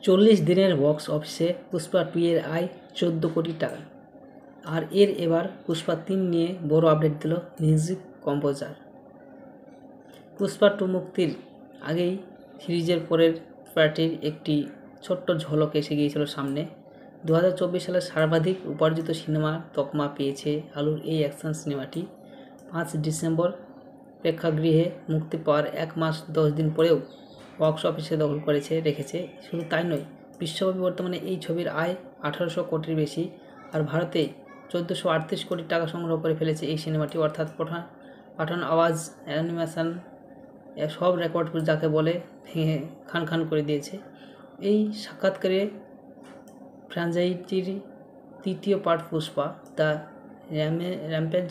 40 দিনের বক্স অফিসে পুষ্পা 2 এর আয় 14 কোটি টাকা। আর এবার পুষ্পা 3 নিয়ে বড় আপডেট দিল মিউজিক কম্পোজার। পুষ্পা 2 মুক্তির আগেই সিরিজের পরের পার্টির একটি ছোট্ট ঝলক এসে গিয়েছিল সামনে। 2024 সালে সর্বাধিক উপার্জিত সিনেমা তকমা পেয়েছে আলুর এই অ্যাকশন সিনেমাটি। 5 ডিসেম্বর প্রেক্ষাগৃহে মুক্তি পাওয়ার 1 মাস 10 দিন পরেও বক্স অফিসে দখল রেখেছে। শুধু তাই নয়, বিশ্বব্যাপী বর্তমানে এই ছবির আয় 1800 কোটির বেশি। আর ভারতে 1438 কোটি টাকা সংগ্রহ করে ফেলেছে এই সিনেমাটি। অর্থাৎ পাঠান আওয়াজ, অ্যানিমেশন সব রেকর্ড যাকে বলে ভেঙে খান করে দিয়েছে। এই সাক্ষাৎকারে ফ্র্যাঞ্চাইজির তৃতীয় পার্ট পুষ্পা দ্য র্যাম্পেজ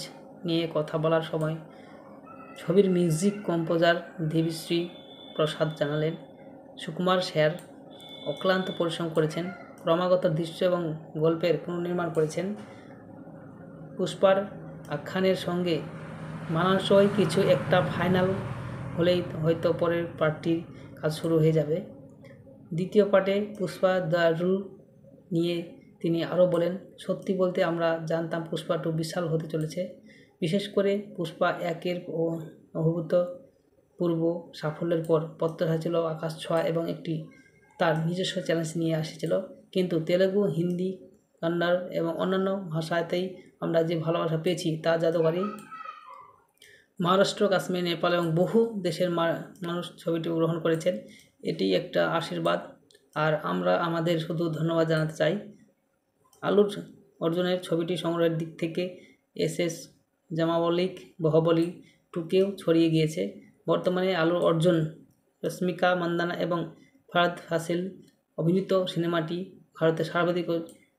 নিয়ে কথা বলার সময় ছবির মিউজিক কম্পোজার দেবশ্রী প্রসাদ জানালেন, সুকুমার স্যার অক্লান্ত পরিশ্রম করেছেন, ক্রমাগত দৃশ্য এবং গল্পের পুনর্নির্মাণ করেছেন। পুষ্পার আখ্যানের সঙ্গে মানানসই কিছু একটা ফাইনাল হলেই হয়তো পরের পার্টটির কাজ শুরু হয়ে যাবে। দ্বিতীয় পার্টে পুষ্পা দ্য রুল নিয়ে তিনি আরও বলেন, সত্যি বলতে আমরা জানতাম পুষ্পা 2 বিশাল হতে চলেছে। বিশেষ করে পুষ্পা 1 এর অভূতপূর্ব সাফল্যের পর প্রত্যাশা ছিল আকাশ ছোঁয়া এবং একটি তার নিজস্ব চ্যালেঞ্জ নিয়ে আসছিল। কিন্তু তেলেগু, হিন্দি, কন্নড় এবং অন্যান্য ভাষাতেই আমরা যে ভালোবাসা পেয়েছি তা জাদুকরী। মহারাষ্ট্র, কাশ্মীর, নেপাল এবং বহু দেশের মানুষ ছবিটি গ্রহণ করেছেন। এটি একটা আশীর্বাদ, আর আমরা আমাদের শুধু ধন্যবাদ জানাতে চাই। আলুর অর্জুনের ছবিটি সংগ্রহের দিক থেকে SS জামাওয়ালিক বাহুবলী 2কেও ছড়িয়ে গিয়েছে। বর্তমানে আলুর অর্জুন, রশ্মিকা মান্দানা এবং ফাহাদ ফাসিল অভিনীত সিনেমাটি ভারতের সর্বাধিক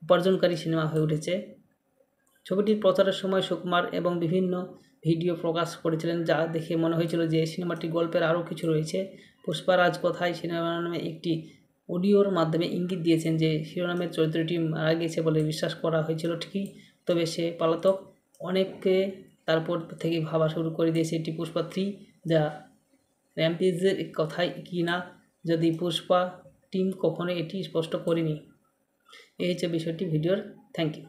উপার্জনকারী সিনেমা হয়ে উঠেছে। ছবিটির প্রচারের সময় সুকুমার এবং বিভিন্ন ভিডিও প্রকাশ করেছিলেন, যা দেখে মনে হয়েছিল যে সিনেমাটির গল্পের আরও কিছু রয়েছে। পুষ্পারাজ কথায় সিনেমা নামে একটি অডিওর মাধ্যমে ইঙ্গিত দিয়েছেন যে শিরোনামের চরিত্রটি মারা গিয়েছে বলে বিশ্বাস করা হয়েছিল ঠিকই, তবে সে পলাতক। অনেকে তারপর থেকেই ভাবা শুরু করে দিয়েছে এটি পুষ্পা 3 দ্য র্যাম্পেজের কথাই কি না, যদি পুষ্পা টিম কখনো এটি স্পষ্ট করেনি। এই হচ্ছে বিষয়টি ভিডিওর। Thank you.